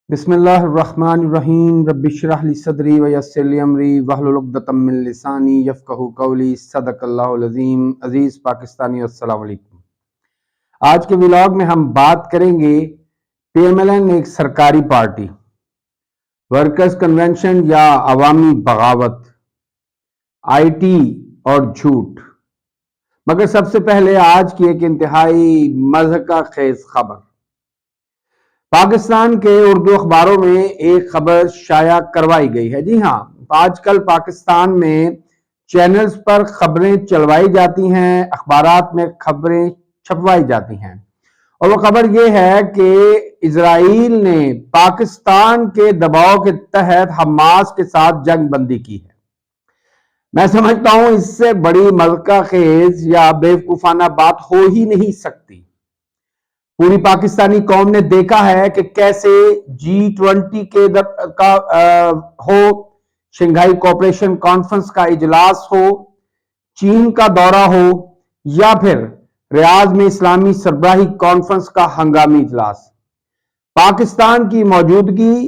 بسم اللہ الرحمن الرحیم رب اشرح لی صدری ویسر لی امری واحلل عقدۃ من لسانی یفقہوا قولی صدق اللہ العظیم۔ عزیز پاکستانی السلام علیکم۔ آج کے ولاگ میں ہم بات کریں گے پی ایم ایل این ایک سرکاری پارٹی، ورکرز کنونشن یا عوامی بغاوت، آئی ٹی اور جھوٹ۔ مگر سب سے پہلے آج کی ایک انتہائی مضحکہ خیز خبر۔ پاکستان کے اردو اخباروں میں ایک خبر شائع کروائی گئی ہے۔ جی ہاں، آج کل پاکستان میں چینلز پر خبریں چلوائی جاتی ہیں، اخبارات میں خبریں چھپوائی جاتی ہیں، اور وہ خبر یہ ہے کہ اسرائیل نے پاکستان کے دباؤ کے تحت حماس کے ساتھ جنگ بندی کی ہے۔ میں سمجھتا ہوں اس سے بڑی مضحکہ خیز یا بیوقوفانہ بات ہو ہی نہیں سکتی۔ پوری پاکستانی قوم نے دیکھا ہے کہ کیسے G20 کا ہو، شنگھائی کوآپریشن کانفرنس کا اجلاس ہو، چین کا دورہ ہو، یا پھر ریاض میں اسلامی سربراہی کانفرنس کا ہنگامی اجلاس، پاکستان کی موجودگی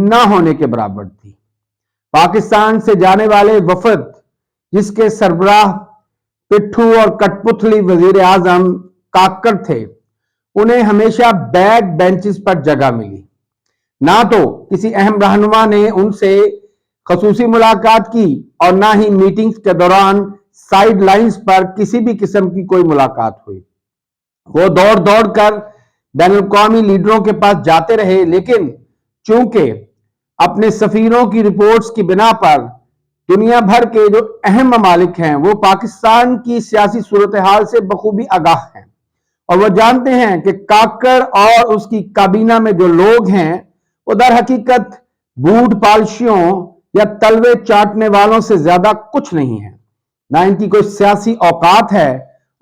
نہ ہونے کے برابر تھی۔ پاکستان سے جانے والے وفد، جس کے سربراہ پٹھو اور کٹ پتلی وزیر اعظم کاکڑ تھے، انہیں ہمیشہ بیک بینچز پر جگہ ملی۔ نہ تو کسی اہم رہنما نے ان سے خصوصی ملاقات کی اور نہ ہی میٹنگز کے دوران سائیڈ لائنز پر کسی بھی قسم کی کوئی ملاقات ہوئی۔ وہ دوڑ دوڑ کر بین الاقوامی لیڈروں کے پاس جاتے رہے، لیکن چونکہ اپنے سفیروں کی رپورٹس کی بنا پر دنیا بھر کے جو اہم ممالک ہیں وہ پاکستان کی سیاسی صورتحال سے بخوبی آگاہ ہیں، اور وہ جانتے ہیں کہ کاکڑ اور اس کی کابینہ میں جو لوگ ہیں وہ در حقیقت بوٹ پالشیوں یا تلوے چاٹنے والوں سے زیادہ کچھ نہیں ہیں۔ نہ ان کی کوئی سیاسی اوقات ہے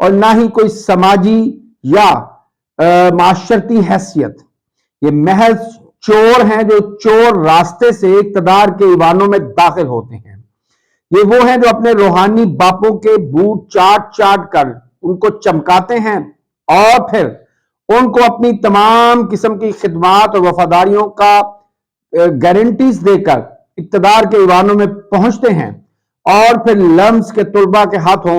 اور نہ ہی کوئی سماجی یا معاشرتی حیثیت۔ یہ محض چور ہیں جو چور راستے سے اقتدار کے ایوانوں میں داخل ہوتے ہیں۔ یہ وہ ہیں جو اپنے روحانی باپوں کے بوٹ چاٹ چاٹ کر ان کو چمکاتے ہیں اور پھر ان کو اپنی تمام قسم کی خدمات اور وفاداریوں کا گارنٹیز دے کر اقتدار کے ایوانوں میں پہنچتے ہیں، اور پھر لمس کے طلباء کے ہاتھوں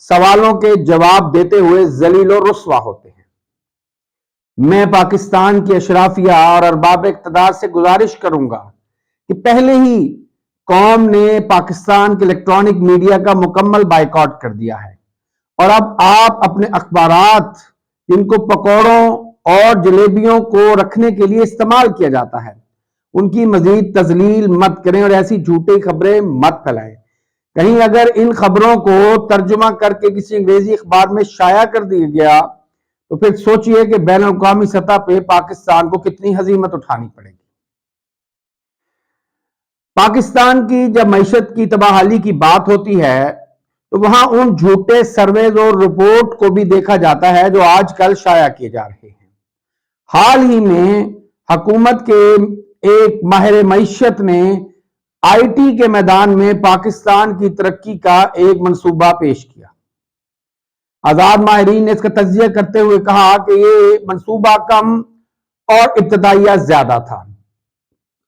سوالوں کے جواب دیتے ہوئے ذلیل و رسوا ہوتے ہیں۔ میں پاکستان کی اشرافیہ اور ارباب اقتدار سے گزارش کروں گا کہ پہلے ہی قوم نے پاکستان کے الیکٹرانک میڈیا کا مکمل بائیکاٹ کر دیا ہے، اور اب آپ اپنے اخبارات، جن کو پکوڑوں اور جلیبیوں کو رکھنے کے لیے استعمال کیا جاتا ہے، ان کی مزید تذلیل مت کریں اور ایسی جھوٹی خبریں مت پھیلائیں۔ کہیں اگر ان خبروں کو ترجمہ کر کے کسی انگریزی اخبار میں شائع کر دیا گیا تو پھر سوچئے کہ بین الاقوامی سطح پہ پاکستان کو کتنی ہزیمت اٹھانی پڑے گی۔ پاکستان کی جب معیشت کی تباہی کی بات ہوتی ہے تو وہاں ان جھوٹے سرویز اور رپورٹ کو بھی دیکھا جاتا ہے جو آج کل شائع کیے جا رہے ہیں۔ حال ہی میں حکومت کے ایک ماہر معیشت نے آئی ٹی کے میدان میں پاکستان کی ترقی کا ایک منصوبہ پیش کیا۔ آزاد ماہرین نے اس کا تجزیہ کرتے ہوئے کہا کہ یہ منصوبہ کم اور ابتدائیہ زیادہ تھا۔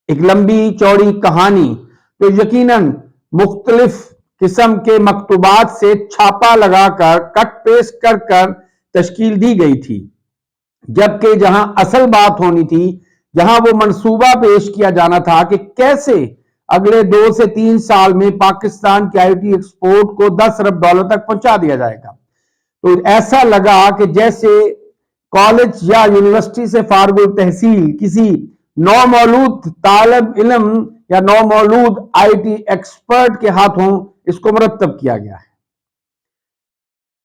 ایک لمبی چوڑی کہانی جو یقیناً مختلف قسم کے مکتوبات سے چھاپا لگا کر کٹ پیسٹ کر کر تشکیل دی گئی تھی، جبکہ جہاں اصل بات ہونی تھی، جہاں وہ منصوبہ پیش کیا جانا تھا کہ کیسے اگلے 2 سے 3 سال میں پاکستان کی آئی ٹی ایکسپورٹ کو $10 ارب تک پہنچا دیا جائے گا، تو ایسا لگا کہ جیسے کالج یا یونیورسٹی سے فارغ التحصیل کسی نومولود طالب علم یا نومولود آئی ٹی ایکسپرٹ کے ہاتھوں اس کو مرتب کیا گیا ہے۔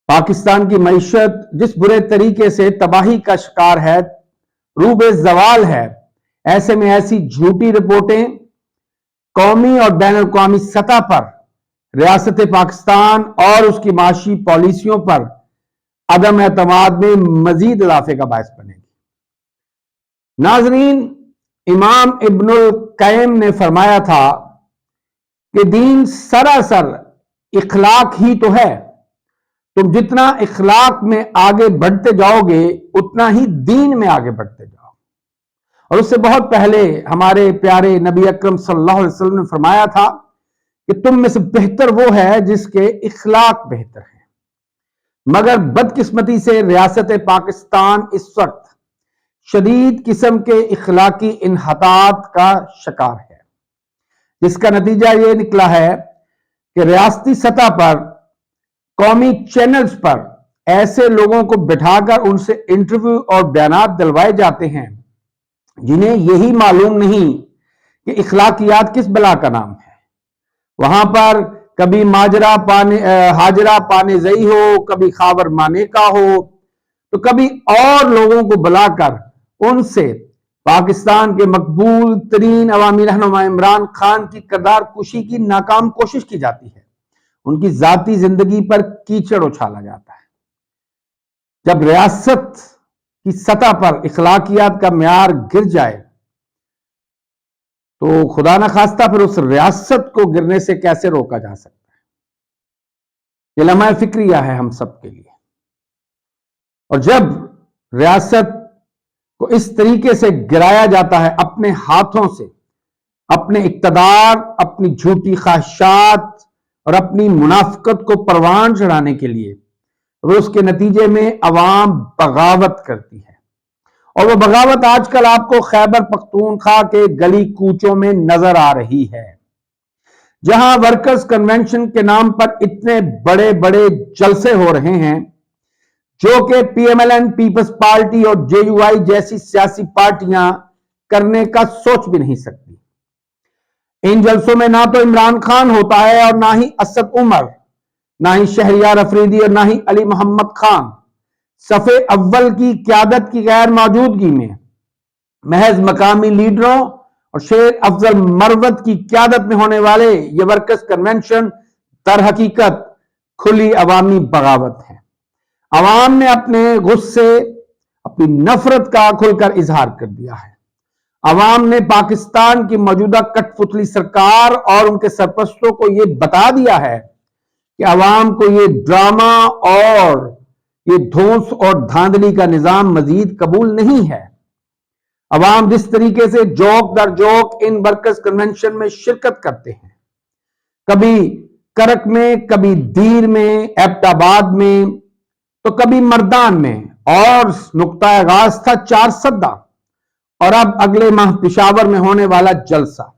پاکستان کی معیشت جس برے طریقے سے تباہی کا شکار ہے، روبے زوال ہے، ایسے میں ایسی جھوٹی رپورٹیں قومی اور بین الاقوامی سطح پر ریاست پاکستان اور اس کی معاشی پالیسیوں پر عدم اعتماد میں مزید اضافے کا باعث بنے گی۔ ناظرین، امام ابن القیم نے فرمایا تھا کہ دین سراسر اخلاق ہی تو ہے۔ تم جتنا اخلاق میں آگے بڑھتے جاؤ گے اتنا ہی دین میں آگے بڑھتے جاؤ، اور اس سے بہت پہلے ہمارے پیارے نبی اکرم صلی اللہ علیہ وسلم نے فرمایا تھا کہ تم میں سے بہتر وہ ہے جس کے اخلاق بہتر ہیں، مگر بدقسمتی سے ریاست پاکستان اس وقت شدید قسم کے اخلاقی انحطاط کا شکار ہے، جس کا نتیجہ یہ نکلا ہے کہ ریاستی سطح پر قومی چینلز پر ایسے لوگوں کو بٹھا کر ان سے انٹرویو اور بیانات دلوائے جاتے ہیں جنہیں یہی معلوم نہیں کہ اخلاقیات کس بلا کا نام ہے۔ وہاں پر کبھی حاجرہ پانے زئی ہو، کبھی خاور مانے کا ہو، تو کبھی اور لوگوں کو بلا کر ان سے پاکستان کے مقبول ترین عوامی رہنما عمران خان کی کردار کشی کی ناکام کوشش کی جاتی ہے، ان کی ذاتی زندگی پر کیچڑ اچھالا جاتا ہے۔ جب ریاست کی سطح پر اخلاقیات کا معیار گر جائے تو خدا نہ خواستہ پھر اس ریاست کو گرنے سے کیسے روکا جا سکتا ہے؟ یہ لمحہ فکریہ ہے ہم سب کے لیے۔ اور جب ریاست کو اس طریقے سے گرایا جاتا ہے اپنے ہاتھوں سے، اپنے اقتدار، اپنی جھوٹی خواہشات اور اپنی منافقت کو پروان چڑھانے کے لیے، وہ اس کے نتیجے میں عوام بغاوت کرتی ہے، اور وہ بغاوت آج کل آپ کو خیبر پختونخوا کے گلی کوچوں میں نظر آ رہی ہے، جہاں ورکرز کنونشن کے نام پر اتنے بڑے بڑے جلسے ہو رہے ہیں جو کہ P M L N, Peoples Party اور جے یو آئی جیسی سیاسی پارٹیاں کرنے کا سوچ بھی نہیں سکتی۔ ان جلسوں میں نہ تو عمران خان ہوتا ہے اور نہ ہی اسد عمر، نہ ہی شہریار افریدی اور نہ ہی علی محمد خان۔ صفحے اول کی قیادت کی غیر موجودگی میں محض مقامی لیڈروں اور شیر افضل مروت کی قیادت میں ہونے والے یہ ورکرز کنونشن در حقیقت کھلی عوامی بغاوت ہے۔ عوام نے اپنے غصے، اپنی نفرت کا کھل کر اظہار کر دیا ہے۔ عوام نے پاکستان کی موجودہ کٹ پتلی سرکار اور ان کے سرپرستوں کو یہ بتا دیا ہے کہ عوام کو یہ ڈرامہ اور یہ دھونس اور دھاندلی کا نظام مزید قبول نہیں ہے۔ عوام جس طریقے سے جوک در جوک ان ورکرز کنونشن میں شرکت کرتے ہیں، کبھی کرک میں، کبھی دیر میں، ایبٹ آباد میں، تو کبھی مردان میں، اور نقطہ آغاز تھا 4 سدہ اور اب اگلے ماہ پشاور میں ہونے والا جلسہ۔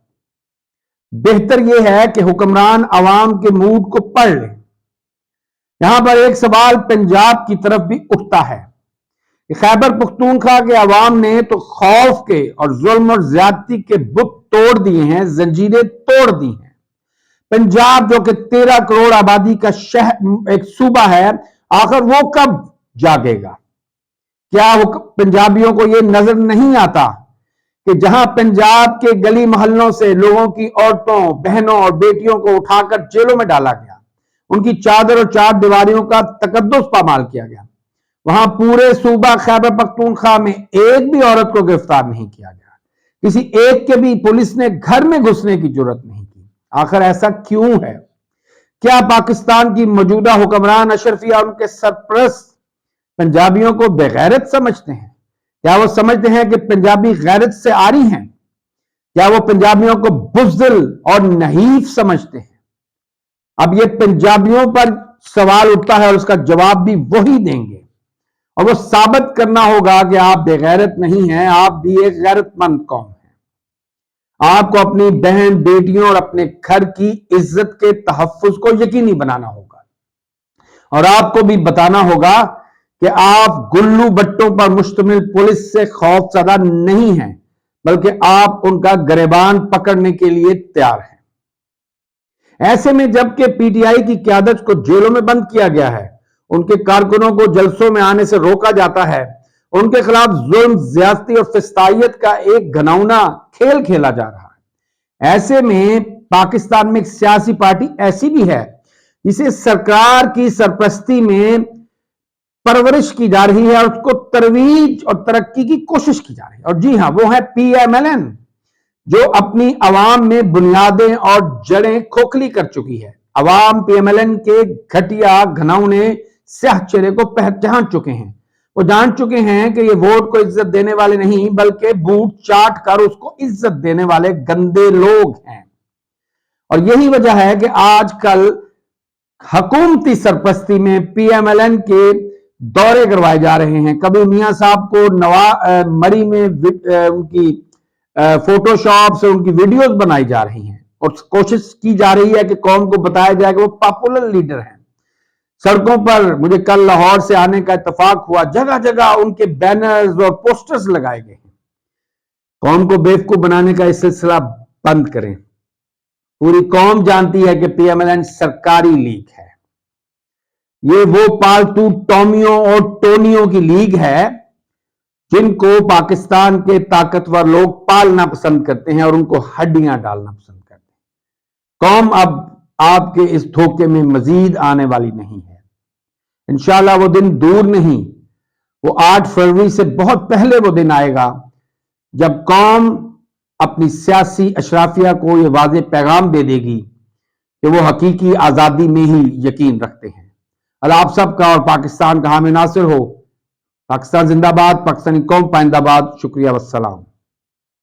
بہتر یہ ہے کہ حکمران عوام کے موڈ کو پڑھ لیں۔ یہاں پر ایک سوال پنجاب کی طرف بھی اٹھتا ہے کہ خیبر پختونخوا کے عوام نے تو خوف کے اور ظلم اور زیادتی کے بت توڑ دیے ہیں، زنجیریں توڑ دی ہیں۔ پنجاب جو کہ 13 کروڑ آبادی کا ایک صوبہ ہے، آخر وہ کب جاگے گا؟ کیا پنجابیوں کو یہ نظر نہیں آتا کہ جہاں پنجاب کے گلی محلوں سے لوگوں کی عورتوں، بہنوں اور بیٹیوں کو اٹھا کر جیلوں میں ڈالا گیا، ان کی چادر اور چار دیواریوں کا تقدس پامال کیا گیا، وہاں پورے صوبہ خیبر پختونخوا میں ایک بھی عورت کو گرفتار نہیں کیا گیا، کسی ایک کے بھی پولیس نے گھر میں گھسنے کی جرات نہیں کی۔ آخر ایسا کیوں ہے؟ کیا پاکستان کی موجودہ حکمران اشرفیہ اور ان کے سرپرست پنجابیوں کو بے غیرت سمجھتے ہیں؟ کیا وہ سمجھتے ہیں کہ پنجابی غیرت سے عاری ہیں؟ کیا وہ پنجابیوں کو بزدل اور نحیف سمجھتے ہیں؟ اب یہ پنجابیوں پر سوال اٹھتا ہے اور اس کا جواب بھی وہی دیں گے، اور وہ ثابت کرنا ہوگا کہ آپ بے غیرت نہیں ہیں، آپ بھی ایک غیرت مند قوم ہیں۔ آپ کو اپنی بہن، بیٹیوں اور اپنے گھر کی عزت کے تحفظ کو یقینی بنانا ہوگا، اور آپ کو بھی بتانا ہوگا کہ آپ گلو بٹوں پر مشتمل پولیس سے خوف زدہ نہیں ہیں، بلکہ آپ ان کا گریبان پکڑنے کے لیے تیار ہیں۔ ایسے میں جبکہ پی ٹی آئی کی قیادت کو جیلوں میں بند کیا گیا ہے، ان کے کارکنوں کو جلسوں میں آنے سے روکا جاتا ہے، ان کے خلاف ظلم، زیادتی اور فسطائیت کا ایک گھناؤنا کھیل کھیلا جا رہا ہے، ایسے میں پاکستان میں ایک سیاسی پارٹی ایسی بھی ہے جسے سرکار کی سرپرستی میں پرورش کی جا رہی ہے اور اس کو ترویج اور ترقی کی کوشش کی جا رہی ہے، اور جی ہاں، وہ ہے پی ایم ایل این، جو اپنی عوام میں بنیادیں اور جڑیں کھوکھلی کر چکی ہے۔ عوام پی ایم ایل این کے گھٹیا گھناؤنے سیاہ چہرے کو پہچان چکے ہیں، وہ جان چکے ہیں کہ یہ ووٹ کو عزت دینے والے نہیں بلکہ بوٹ چاٹ کر اس کو عزت دینے والے گندے لوگ ہیں. اور یہی وجہ ہے کہ آج کل حکومتی سرپرستی میں پی ایم ایل این کے دورے کروائے جا رہے ہیں. کبھی میاں صاحب کو مری میں ان کی فوٹو شاپس اور ان کی ویڈیوز بنائی جا رہی ہیں اور کوشش کی جا رہی ہے کہ قوم کو بتایا جائے کہ وہ پاپولر لیڈر ہیں. سڑکوں پر مجھے کل لاہور سے آنے کا اتفاق ہوا, جگہ جگہ ان کے بینرز اور پوسٹرز لگائے گئے ہیں. قوم کو بیوقوف بنانے کا یہ سلسلہ بند کریں. پوری قوم جانتی ہے کہ پی ایم ایل این سرکاری لیگ ہے. یہ وہ پالتو ٹومیوں اور ٹونیوں کی لیگ ہے جن کو پاکستان کے طاقتور لوگ پالنا پسند کرتے ہیں اور ان کو ہڈیاں ڈالنا پسند کرتے ہیں. قوم اب آپ کے اس دھوکے میں مزید آنے والی نہیں ہے. انشاءاللہ وہ دن دور نہیں, وہ 8 فروری سے بہت پہلے وہ دن آئے گا جب قوم اپنی سیاسی اشرافیہ کو یہ واضح پیغام دے دے گی کہ وہ حقیقی آزادی میں ہی یقین رکھتے ہیں. اللہ آپ سب کا اور پاکستان کا حامی ناصر ہو. پاکستان زندہ باد, پاکستانی قوم پائندہ باد. شکریہ والسلام.